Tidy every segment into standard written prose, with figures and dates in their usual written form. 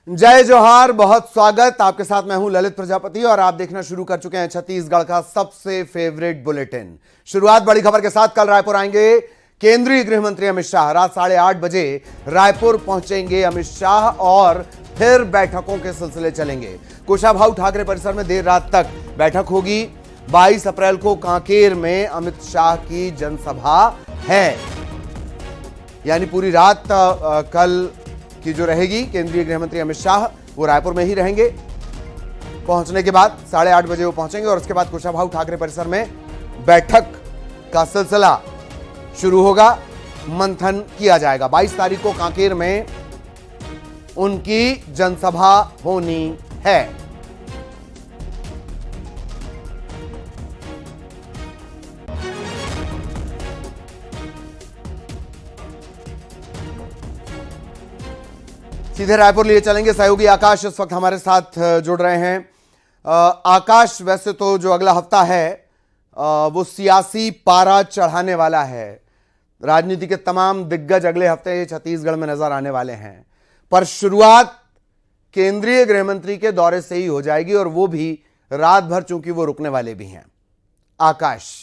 जय जोहार, बहुत स्वागत। आपके साथ मैं हूं ललित प्रजापति और आप देखना शुरू कर चुके हैं छत्तीसगढ़ का सबसे फेवरेट बुलेटिन। शुरुआत बड़ी खबर के साथ। कल रायपुर आएंगे केंद्रीय गृह मंत्री अमित शाह। रात 8:30 बजे रायपुर पहुंचेंगे अमित शाह और फिर बैठकों के सिलसिले चलेंगे। कुशाभाऊ ठाकरे परिसर में देर रात तक बैठक होगी। 22 अप्रैल को कांकेर में अमित शाह की जनसभा है, यानी पूरी रात कल की जो रहेगी केंद्रीय गृह मंत्री अमित शाह वो रायपुर में ही रहेंगे। पहुंचने के बाद 8:30 बजे वो पहुंचेंगे और उसके बाद कुशाभाऊ ठाकरे परिसर में बैठक का सिलसिला शुरू होगा। मंथन किया जाएगा। 22 तारीख को कांकेर में उनकी जनसभा होनी है। सीधे रायपुर लिए चलेंगे। सहयोगी आकाश इस वक्त हमारे साथ जुड़ रहे हैं। आकाश, वैसे तो जो अगला हफ्ता है वो सियासी पारा चढ़ाने वाला है। राजनीति के तमाम दिग्गज अगले हफ्ते छत्तीसगढ़ में नजर आने वाले हैं, पर शुरुआत केंद्रीय गृह मंत्री के दौरे से ही हो जाएगी और वो भी रात भर, चूंकि वो रुकने वाले भी हैं। आकाश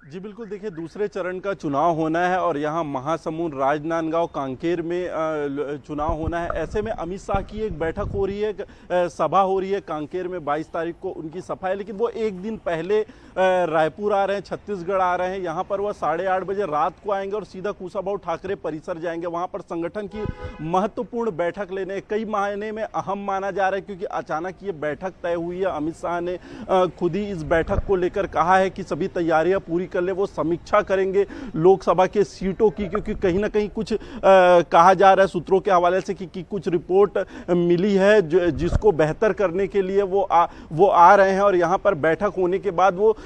जी बिल्कुल, देखिए दूसरे चरण का चुनाव होना है और यहाँ महासमुंद, राजनांदगांव, कांकेर में चुनाव होना है। ऐसे में अमित शाह की एक बैठक हो रही है, सभा हो रही है कांकेर में। 22 तारीख को उनकी सभा है, लेकिन वो एक दिन पहले रायपुर आ रहे हैं, छत्तीसगढ़ आ रहे हैं। यहाँ पर वह 8:30 बजे रात को आएंगे और सीधा कुशाभाऊ ठाकरे परिसर जाएंगे। वहाँ पर संगठन की महत्वपूर्ण बैठक लेने, कई मायने में अहम माना जा रहा है, क्योंकि अचानक ये बैठक तय हुई है। अमित शाह ने खुद ही इस बैठक को लेकर कहा है कि सभी तैयारियां पूरी कर ले। वो समीक्षा करेंगे लोकसभा के सीटों की, क्योंकि कहीं ना कहीं कुछ कहा जा रहा है सूत्रों के हवाले से कि कुछ रिपोर्ट मिली है जिसको बेहतर करने के लिए वो आ रहे हैं। और यहाँ पर बैठक होने के बाद वो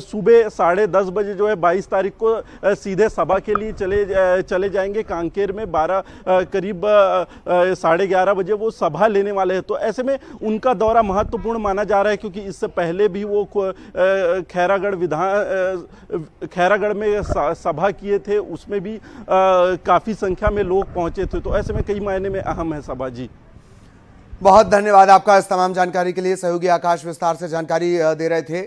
सुबह 10:30 बजे जो है 22 तारीख को सीधे सभा के लिए चले जाएंगे कांकेर में। करीब 11:30 बजे वो सभा लेने वाले हैं। तो ऐसे में उनका दौरा महत्वपूर्ण माना जा रहा है, क्योंकि इससे पहले भी वो खैरागढ़ में सभा किए थे, उसमें भी काफी संख्या में लोग पहुंचे थे। तो ऐसे में कई मायने में अहम है सभा। जी बहुत धन्यवाद आपका इस तमाम जानकारी के लिए। सहयोगी आकाश विस्तार से जानकारी दे रहे थे।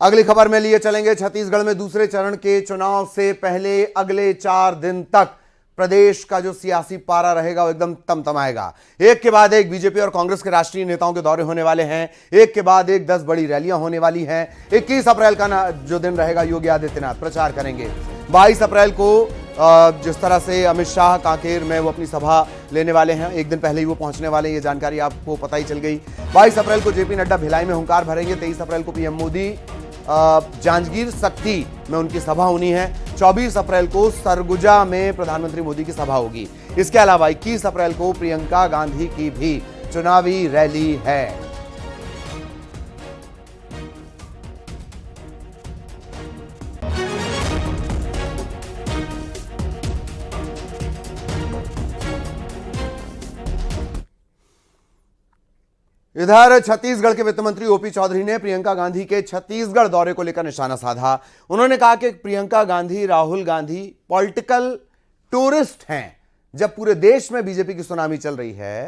अगली खबर में लिए चलेंगे। छत्तीसगढ़ में दूसरे चरण के चुनाव से पहले अगले 4 दिन तक प्रदेश का जो सियासी पारा रहेगा वो एकदम तमतमाएगा। एक के बाद एक बीजेपी और कांग्रेस के राष्ट्रीय नेताओं के दौरे होने वाले हैं। एक के बाद एक 10 बड़ी रैलियां होने वाली हैं। 21 अप्रैल का जो दिन रहेगा, योगी आदित्यनाथ प्रचार करेंगे। 22 अप्रैल को जिस तरह से अमित शाह कांकेर में वो अपनी सभा लेने वाले हैं, एक दिन पहले ही वो पहुंचने वाले हैं, ये जानकारी आपको पता ही चल गई। 22 अप्रैल को जेपी नड्डा भिलाई में हुंकार भरेंगे। 23 अप्रैल को पीएम मोदी जांजगीर सक्ती में उनकी सभा होनी है। 24 अप्रैल को सरगुजा में प्रधानमंत्री मोदी की सभा होगी। इसके अलावा 21 अप्रैल को प्रियंका गांधी की भी चुनावी रैली है। इधर छत्तीसगढ़ के वित्त मंत्री ओपी चौधरी ने प्रियंका गांधी के छत्तीसगढ़ दौरे को लेकर निशाना साधा। उन्होंने कहा कि प्रियंका गांधी, राहुल गांधी पॉलिटिकल टूरिस्ट हैं। जब पूरे देश में बीजेपी की सुनामी चल रही है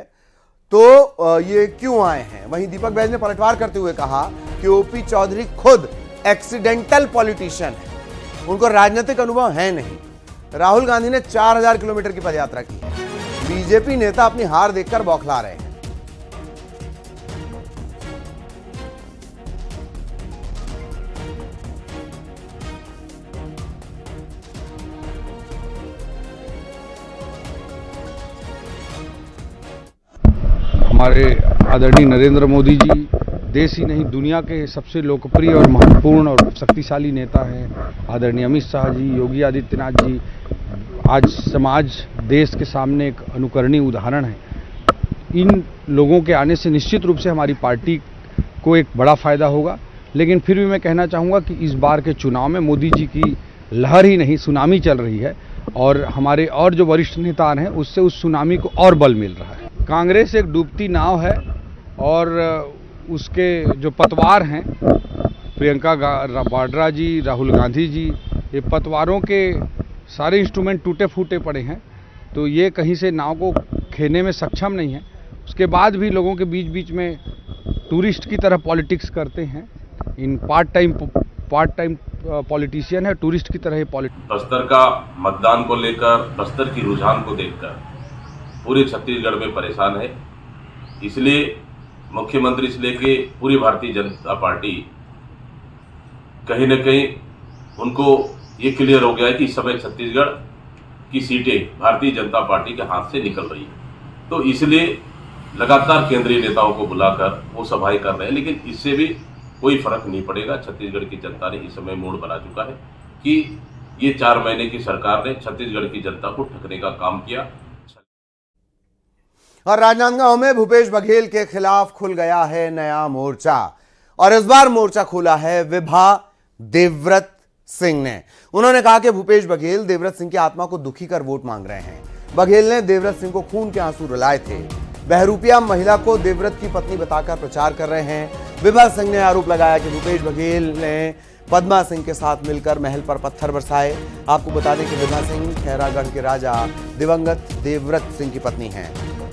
तो ये क्यों आए हैं। वहीं दीपक बैज ने पलटवार करते हुए कहा कि ओपी चौधरी खुद एक्सीडेंटल पॉलिटिशियन है, उनको राजनीतिक अनुभव है नहीं। राहुल गांधी ने 4000 किलोमीटर की पदयात्रा की है। बीजेपी नेता अपनी हार देखकर बौखला रहे हैं। हमारे आदरणीय नरेंद्र मोदी जी देश ही नहीं दुनिया के सबसे लोकप्रिय और महत्वपूर्ण और शक्तिशाली नेता हैं। आदरणीय अमित शाह जी, योगी आदित्यनाथ जी आज समाज, देश के सामने एक अनुकरणीय उदाहरण है। इन लोगों के आने से निश्चित रूप से हमारी पार्टी को एक बड़ा फायदा होगा। लेकिन फिर भी मैं कहना चाहूँगा कि इस बार के चुनाव में मोदी जी की लहर ही नहीं, सुनामी चल रही है और हमारे और जो वरिष्ठ नेता हैं उससे उस सुनामी को और बल मिल रहा है। कांग्रेस एक डूबती नाव है और उसके जो पतवार हैं, प्रियंका वाड्रा जी, राहुल गांधी जी, ये पतवारों के सारे इंस्ट्रूमेंट टूटे फूटे पड़े हैं तो ये कहीं से नाव को खेने में सक्षम नहीं है। उसके बाद भी लोगों के बीच बीच में टूरिस्ट की तरह पॉलिटिक्स करते हैं। इन पार्ट टाइम पॉलिटिशियन है, टूरिस्ट की तरह पॉलिटिक्स। बस्तर का मतदान को लेकर, बस्तर की रुझान को देखकर पूरे छत्तीसगढ़ में परेशान है। इसलिए मुख्यमंत्री से लेके पूरी भारतीय जनता पार्टी कहीं न कहीं उनको ये क्लियर हो गया है कि इस समय छत्तीसगढ़ की सीटें भारतीय जनता पार्टी के हाथ से निकल रही है। तो इसलिए लगातार केंद्रीय नेताओं को बुलाकर वो सभाएं कर रहे हैं, लेकिन इससे भी कोई फर्क नहीं पड़ेगा। छत्तीसगढ़ की जनता ने इस समय मूड बना चुका है कि ये 4 महीने की सरकार ने छत्तीसगढ़ की जनता को ठगने का काम किया। और राजनांदगांव में भूपेश बघेल के खिलाफ खुल गया है नया मोर्चा, और इस बार मोर्चा खोला है विभा देवव्रत सिंह ने। उन्होंने कहा कि भूपेश बघेल देवव्रत सिंह की आत्मा को दुखी कर वोट मांग रहे हैं। बघेल ने देवव्रत सिंह को खून के आंसू रुलाए थे। बहरूपिया महिला को देवव्रत की पत्नी बताकर प्रचार कर रहे हैं। विभा सिंह ने आरोप लगाया कि भूपेश बघेल ने पद्मा सिंह के साथ मिलकर महल पर पत्थर बरसाए। आपको बता दें कि विभा सिंह खैरागढ़ के राजा दिवंगत देवव्रत सिंह की पत्नी हैं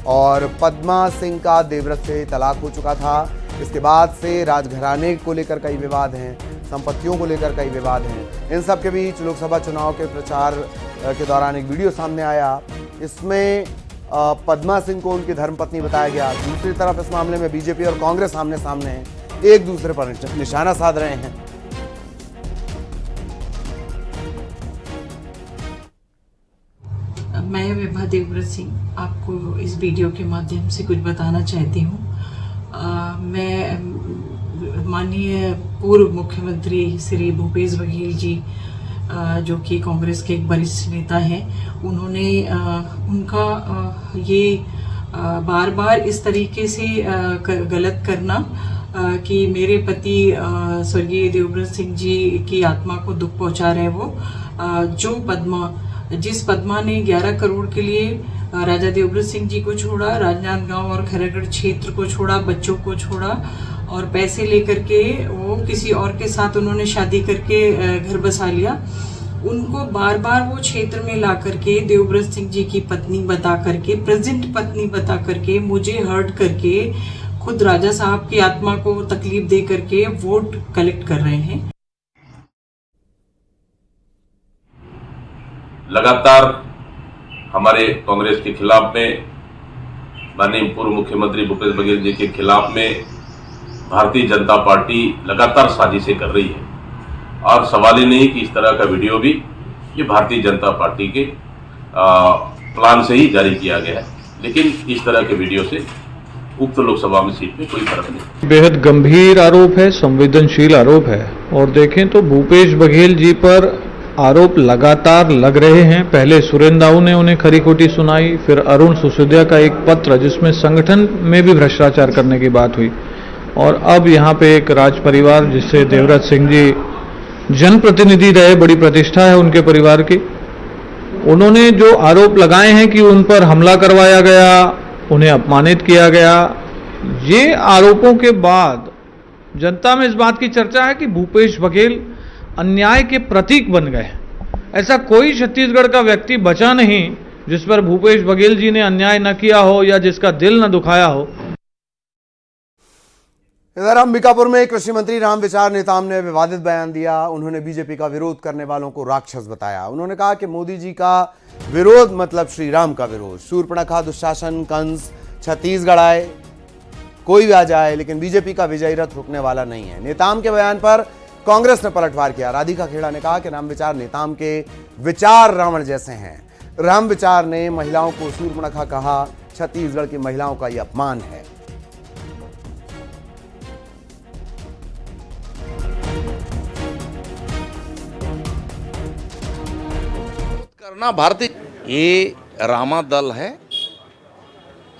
और पद्मा सिंह का देवव्रत से तलाक हो चुका था। इसके बाद से राजघराने को लेकर कई विवाद हैं, संपत्तियों को लेकर कई विवाद हैं। इन सब के बीच लोकसभा चुनाव के प्रचार के दौरान एक वीडियो सामने आया। इसमें पद्मा सिंह को उनकी धर्मपत्नी बताया गया। दूसरी तरफ इस मामले में बीजेपी और कांग्रेस आमने सामने हैं, एक दूसरे पर निशाना साध रहे हैं। मैं विभा देवव्रत सिंह आपको इस वीडियो के माध्यम से कुछ बताना चाहती हूँ। मैं माननीय पूर्व मुख्यमंत्री श्री भूपेश बघेल जी, जो कि कांग्रेस के एक वरिष्ठ नेता हैं, उन्होंने उनका ये बार बार इस तरीके से गलत करना कि मेरे पति स्वर्गीय देवव्रत सिंह जी की आत्मा को दुख पहुंचा रहे वो जिस पद्मा ने 11 करोड़ के लिए राजा देवव्रत सिंह जी को छोड़ा, राजनांदगांव और खैरागढ़ क्षेत्र को छोड़ा, बच्चों को छोड़ा और पैसे लेकर के वो किसी और के साथ उन्होंने शादी करके घर बसा लिया। उनको बार बार वो क्षेत्र में ला करके देवव्रत सिंह जी की पत्नी बता करके, प्रेजेंट पत्नी बता करके, मुझे हर्ट करके, खुद राजा साहब की आत्मा को तकलीफ दे करके वोट कलेक्ट कर रहे हैं। लगातार हमारे कांग्रेस के खिलाफ में, माननीय पूर्व मुख्यमंत्री भूपेश बघेल जी के खिलाफ में भारतीय जनता पार्टी लगातार साजिशें कर रही है। और सवाल ही नहीं कि इस तरह का वीडियो भी ये भारतीय जनता पार्टी के प्लान से ही जारी किया गया है, लेकिन इस तरह के वीडियो से उक्त लोकसभा में सीट में कोई फर्क नहीं। बेहद गंभीर आरोप है, संवेदनशील आरोप है। और देखें तो भूपेश बघेल जी पर आरोप लगातार लग रहे हैं। पहले सुरेंद्र दाऊ ने उन्हें खरी खोटी सुनाई, फिर अरुण सिसोदिया का एक पत्र जिसमें संगठन में भी भ्रष्टाचार करने की बात हुई, और अब यहाँ पे एक राज परिवार जिससे देवव्रत सिंह जी जनप्रतिनिधि रहे, बड़ी प्रतिष्ठा है उनके परिवार की, उन्होंने जो आरोप लगाए हैं कि उन पर हमला करवाया गया, उन्हें अपमानित किया गया। ये आरोपों के बाद जनता में इस बात की चर्चा है कि भूपेश बघेल अन्याय के प्रतीक बन गए। ऐसा कोई छत्तीसगढ़ का व्यक्ति बचा नहीं जिस पर भूपेश बघेल जी ने अन्याय न किया हो या जिसका दिल न दुखाया हो। इधर अंबिकापुर में कृषि मंत्री रामविचार नेताम ने विवादित बयान दिया। उन्होंने बीजेपी का विरोध करने वालों को राक्षस बताया। उन्होंने कहा कि मोदी जी का विरोध मतलब श्री राम का विरोध। शूर्पणखा, दुशासन, कंस छत्तीसगढ़ आए, कोई भी आ जाए, लेकिन बीजेपी का विजयी रथ रुकने वाला नहीं है। नेताम के बयान पर कांग्रेस ने पलटवार किया। राधिका खेड़ा ने कहा कि रामविचार नेताम के विचार रावण जैसे हैं। रामविचार ने महिलाओं को शूर्पणखा कहा। छत्तीसगढ़ की महिलाओं का यह अपमान है। करना भारतीय, ये रामा दल है।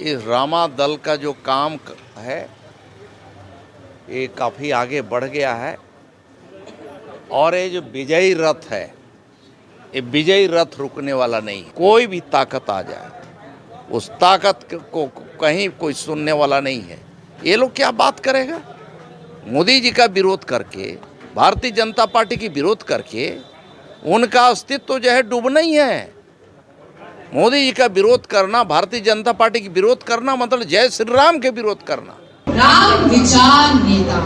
इस रामा दल का जो काम है ये काफ़ी आगे बढ़ गया है, और ये जो विजयी रथ है, ये विजयी रथ रुकने वाला नहीं। कोई भी ताकत आ जाए, उस ताकत को कहीं कोई सुनने वाला नहीं है। ये लोग क्या बात करेगा? मोदी जी का विरोध करके, भारतीय जनता पार्टी की विरोध करके उनका अस्तित्व जो है डूबना ही है। मोदी जी का विरोध करना, भारतीय जनता पार्टी की विरोध करना मतलब जय श्री राम के विरोध करना। राम विचार नेता,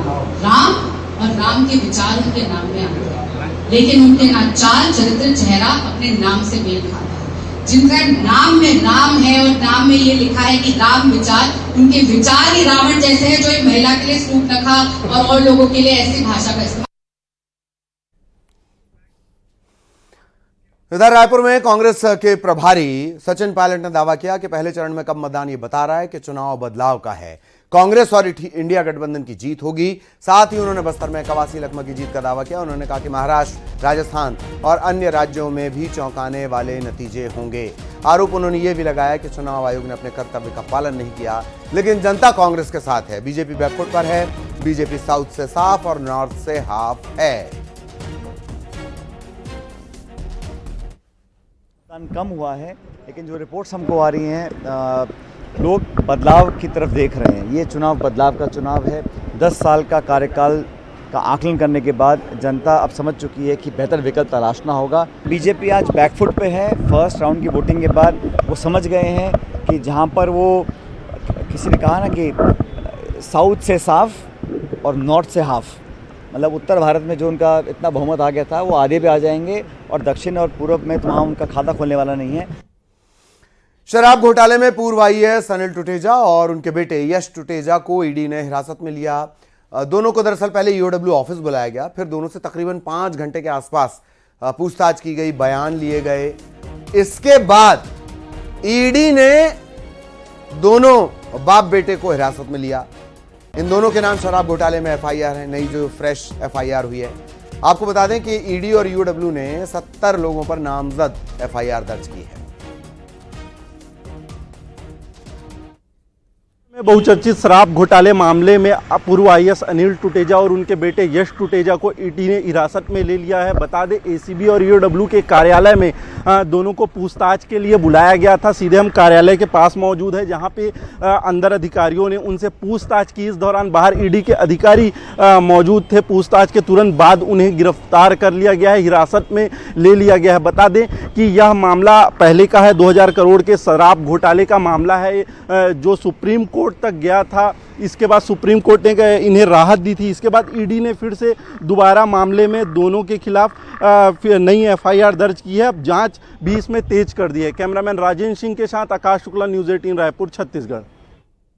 राम और राम के विचार उनके नाम में आते हैं, लेकिन उनके ना चाल चरित्र चेहरा अपने नाम से मेल खाता है। जिनका नाम में राम है और नाम में ये लिखा है कि राम विचार, उनके विचार ही रावण जैसे हैं, जो एक महिला के लिए सूट रखा और लोगों के लिए ऐसी भाषा का इस्तेमाल। इधर रायपुर में कांग्रेस के प्रभारी सचिन पायलट ने दावा किया कि पहले चरण में कब मतदान ये बता रहा है कि चुनाव बदलाव का है। कांग्रेस और इंडिया गठबंधन की जीत होगी। साथ ही उन्होंने बस्तर में 81 लखमा की जीत का दावा किया। उन्होंने कहा कि महाराष्ट्र, राजस्थान और अन्य राज्यों में भी चौंकाने वाले नतीजे होंगे। आरोप उन्होंने ये भी लगाया कि चुनाव आयोग ने अपने कर्तव्य का पालन नहीं किया, लेकिन जनता कांग्रेस के साथ है। बीजेपी बैकफुट पर है। बीजेपी साउथ से साफ और नॉर्थ से हाफ है। कम हुआ है, लेकिन जो रिपोर्ट्स हमको आ रही हैं, लोग बदलाव की तरफ देख रहे हैं। ये चुनाव बदलाव का चुनाव है। 10 साल का कार्यकाल का आकलन करने के बाद जनता अब समझ चुकी है कि बेहतर विकल्प तलाशना होगा। बीजेपी आज बैकफुट पे है। फर्स्ट राउंड की वोटिंग के बाद वो समझ गए हैं कि जहां पर वो, किसी ने कहा ना कि साउथ से साफ और नॉर्थ से हाफ, मतलब उत्तर भारत में जो उनका इतना बहुमत आ गया था वो आधे पे आ जाएंगे और दक्षिण और पूर्व में तो वहाँ उनका खाता खोलने वाला नहीं है। शराब घोटाले में पूर्व आईएएस अनिल टुटेजा और उनके बेटे यश टुटेजा को ईडी ने हिरासत में लिया। दोनों को दरअसल पहले ईओडब्ल्यू ऑफिस बुलाया गया, फिर दोनों से तकरीबन 5 घंटे के आसपास पूछताछ की गई, बयान लिए गए। इसके बाद ईडी ने दोनों बाप बेटे को हिरासत में लिया। इन दोनों के नाम शराब घोटाले में एफआईआर है, नई जो फ्रेश एफआईआर हुई है। आपको बता दें कि ईडी और ईओडब्ल्यू ने 70 लोगों पर नामजद एफआईआर दर्ज की है। बहुचर्चित शराब घोटाले मामले में पूर्व आईएएस अनिल टुटेजा और उनके बेटे यश टुटेजा को ईडी ने हिरासत में ले लिया है। बता दें एसीबी और ईओडब्ल्यू के कार्यालय में दोनों को पूछताछ के लिए बुलाया गया था। सीधे हम कार्यालय के पास मौजूद है, जहां पे अंदर अधिकारियों ने उनसे पूछताछ की। इस दौरान बाहर ईडी के अधिकारी मौजूद थे। पूछताछ के तुरंत बाद उन्हें गिरफ्तार कर लिया गया है, हिरासत में ले लिया गया है। बता दें कि यह मामला पहले का है, 2000 करोड़ के शराब घोटाले का मामला है, जो सुप्रीम कोर्ट तक गया था। इसके बाद सुप्रीम कोर्ट ने इन्हें राहत दी थी। इसके बाद ईडी ने फिर से दोबारा मामले में दोनों के खिलाफ नई एफआईआर दर्ज की है। अब जांच भी इसमें तेज कर दी है। कैमरामैन राजेंद्र सिंह के साथ आकाश शुक्ला, न्यूज़ 18 रायपुर, छत्तीसगढ़।